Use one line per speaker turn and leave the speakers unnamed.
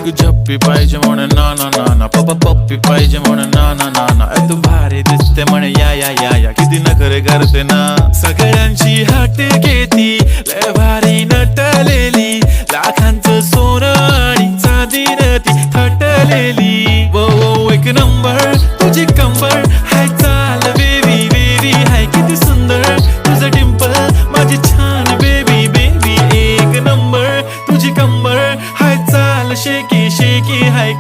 एक झप्पी पाहिजे म्हणे ना ना ना ना, पप्पा पप्पी पाहिजे म्हणे ना ना ना ना. तू भारी दिसते म्हणे या या या या, किती नखरे करते ना. सगळ्यांची हात घेती लय भारी नटलेली, लाखांचं सोनं आणि चांदीनं ती थटलेली. वो वो एक नंबर तुझी कंबर हाय, चाल बेबी बेबी हाय किती सुंदर तुझं डिंपल माझी छान बेबी बेबी. एक नंबर तुझी कंबर हाय, चाल शेकी शेकी हाय.